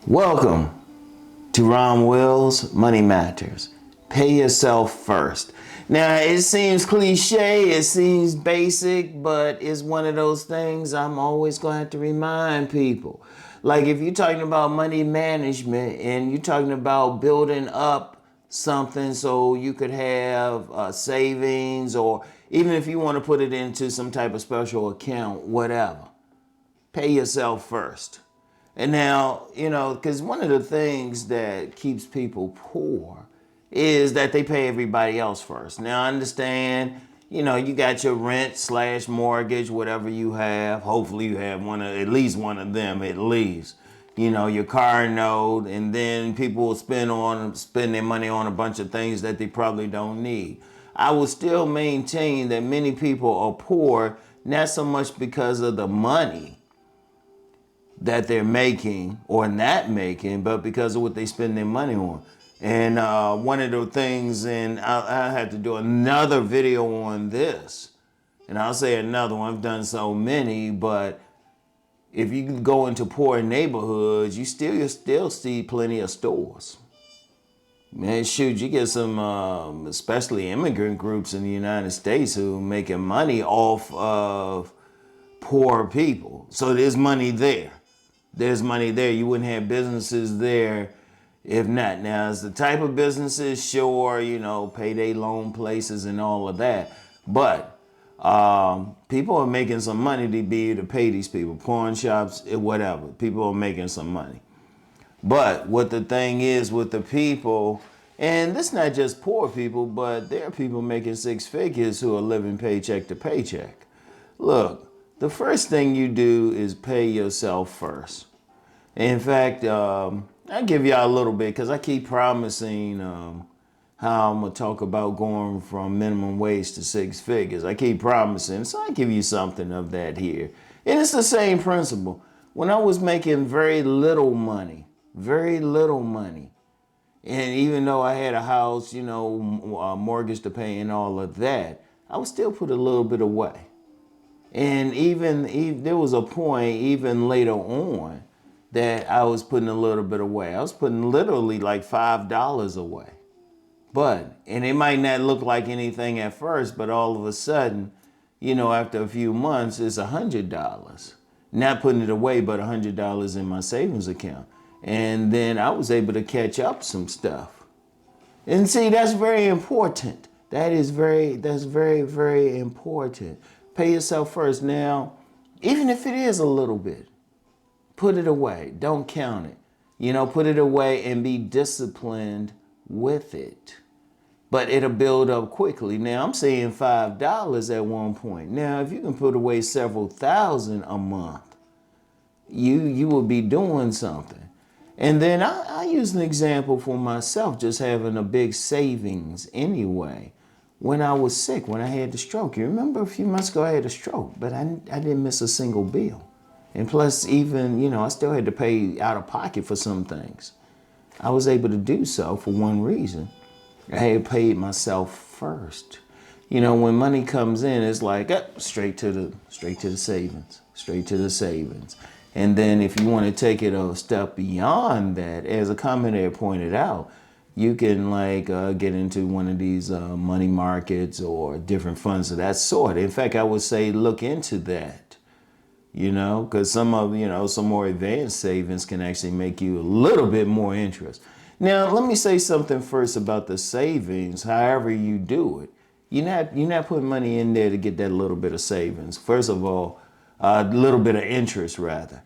Welcome to Rom Wills Money Matters. Pay yourself first. Now, it seems cliche, it seems basic, but it's one of those things I'm always going to have to remind people. Like if you're talking about money management and you're talking about building up something so you could have savings, or even if you want to put it into some type of special account, whatever, pay yourself first. And now, because one of the things that keeps people poor is that they pay everybody else first. Now, I understand, you got your rent / mortgage, whatever you have. Hopefully you have at least one of them, at least. Your car note, and then people will spend their money on a bunch of things that they probably don't need. I will still maintain that many people are poor, not so much because of the money that they're making or not making, but because of what they spend their money on. And one of the things, and I had to do another video on this, and I'll say another one, I've done so many, but if you go into poor neighborhoods, you still see plenty of stores. Man, shoot, you get some, especially immigrant groups in the United States who are making money off of poor people. So there's money there. There's money there. You wouldn't have businesses there if not. Now, it's the type of businesses, sure, payday loan places and all of that. But people are making some money to be able to pay these people. Pawn shops, whatever. People are making some money. But what the thing is with the people, and this is not just poor people, but there are people making six figures who are living paycheck to paycheck. Look, the first thing you do is pay yourself first. In fact, I'll give y'all a little bit because I keep promising how I'm going to talk about going from minimum wage to six figures. I keep promising, so I give you something of that here. And it's the same principle. When I was making very little money, and even though I had a house, mortgage to pay and all of that, I would still put a little bit away. And even there was a point even later on that I was putting a little bit away. I was putting literally like $5 away. And it might not look like anything at first, but all of a sudden, after a few months, it's $100. Not putting it away, but $100 in my savings account. And then I was able to catch up some stuff. And see, that's very important. That's very, very important. Pay yourself first. Now, even if it is a little bit, put it away. Don't count it. Put it away and be disciplined with it. But it'll build up quickly. Now, I'm saying $5 at one point. Now, if you can put away several thousand a month, you will be doing something. And then I use an example for myself, just having a big savings anyway. When I was sick, when I had the stroke, you remember a few months ago I had a stroke, but I didn't miss a single bill. And plus even, I still had to pay out of pocket for some things. I was able to do so for one reason. I had paid myself first. When money comes in, it's like straight to the savings. And then if you want to take it a step beyond that, as a commentator pointed out, you can get into one of these money markets or different funds of that sort. In fact, I would say look into that, because some more advanced savings can actually make you a little bit more interest. Now, let me say something first about the savings. However you do it, you're not putting money in there to get that little bit of savings. First of all, a little bit of interest rather.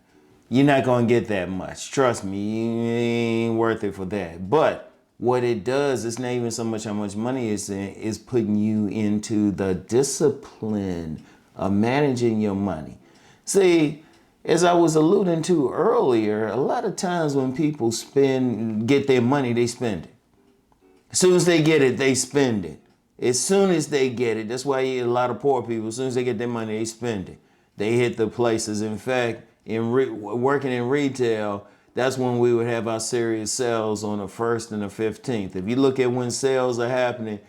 You're not going to get that much. Trust me, it ain't worth it for that. But what it does, it's not even so much how much money it's in, is putting you into the discipline of managing your money. See, as I was alluding to earlier, a lot of times when people get their money, they spend it. As soon as they get it, they spend it. As soon as they get it, that's why you get a lot of poor people. As soon as they get their money, they spend it. They hit the places. In fact, working in retail, that's when we would have our serious sales on the 1st and the 15th. If you look at when sales are happening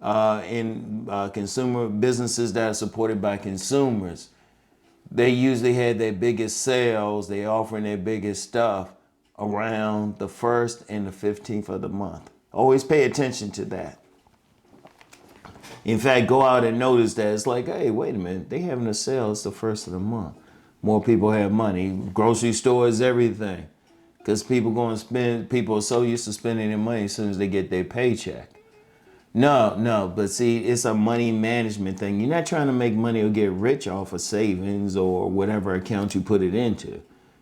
in consumer businesses that are supported by consumers, they usually had their biggest sales, they offering their biggest stuff around the 1st and the 15th of the month. Always pay attention to that. In fact, go out and notice that it's like, hey, wait a minute, they having a sale. It's the 1st of the month. More people have money. Grocery stores, everything. Because people are so used to spending their money as soon as they get their paycheck. No, but see, it's a money management thing. You're not trying to make money or get rich off of savings or whatever account you put it into.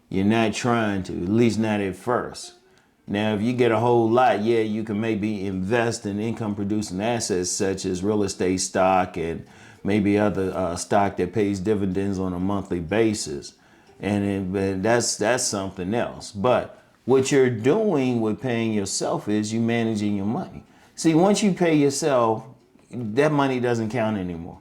You're not trying to, at least not at first. Now, if you get a whole lot, yeah, you can maybe invest in income producing assets such as real estate stock and maybe other stock that pays dividends on a monthly basis. And that's something else. But what you're doing with paying yourself is you managing your money. See, once you pay yourself, that money doesn't count anymore.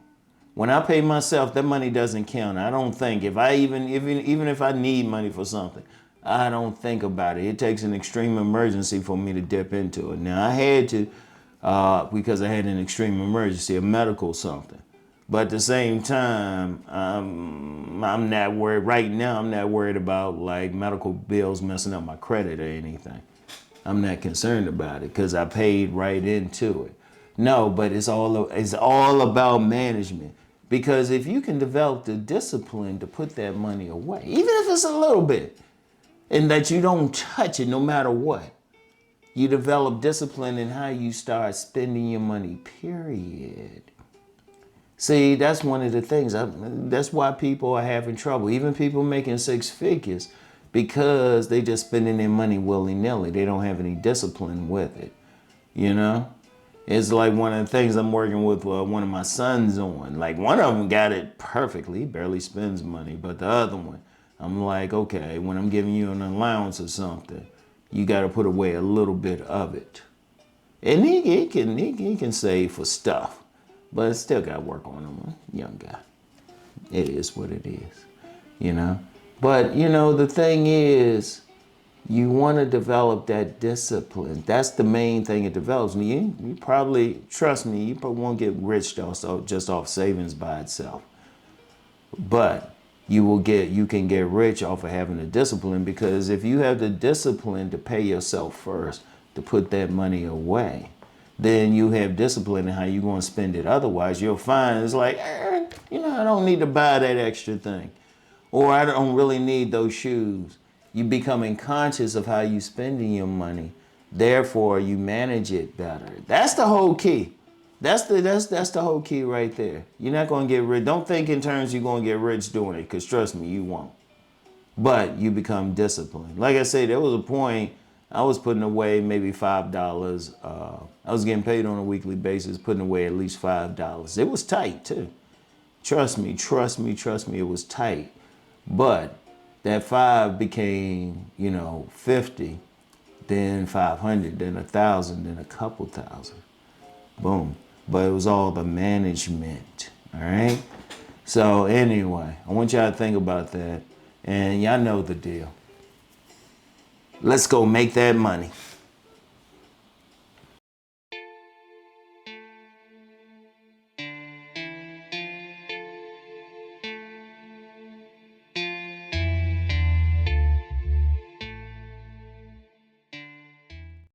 When I pay myself, that money doesn't count. I don't think even if I need money for something, I don't think about it. It takes an extreme emergency for me to dip into it. Now I had to because I had an extreme emergency, a medical something. But at the same time, I'm not worried. Right now, I'm not worried about like medical bills messing up my credit or anything. I'm not concerned about it because I paid right into it. No, but it's all about management. Because if you can develop the discipline to put that money away, even if it's a little bit, and that you don't touch it no matter what, you develop discipline in how you start spending your money, period. See, that's one of the things. That's why people are having trouble. Even people making 6 figures, because they just spending their money willy-nilly. They don't have any discipline with it, you know? It's like one of the things I'm working with one of my sons on. Like one of them got it perfectly, he barely spends money. But the other one, I'm like, okay, when I'm giving you an allowance or something, you got to put away a little bit of it. And he can save for stuff, but still got to work on him, young guy. It is what it is, you know? But, you know, the thing is, you want to develop that discipline. That's the main thing it develops. You probably, trust me, you probably won't get rich just off savings by itself. But you can get rich off of having the discipline, because if you have the discipline to pay yourself first, to put that money away, then you have discipline in how you're going to spend it. Otherwise, you'll find it's like, I don't need to buy that extra thing. Or I don't really need those shoes. You becoming conscious of how you spending your money. Therefore, you manage it better. That's the whole key. That's the whole key right there. You're not going to get rich. Don't think in terms you're going to get rich doing it, because trust me, you won't. But you become disciplined. Like I said, there was a point I was putting away maybe $5. I was getting paid on a weekly basis, putting away at least $5. It was tight too. Trust me, it was tight. But that 5 became, 50, then 500, then 1,000, then a couple thousand. Boom. But it was all the management, all right? So anyway, I want y'all to think about that, and y'all know the deal. Let's go make that money.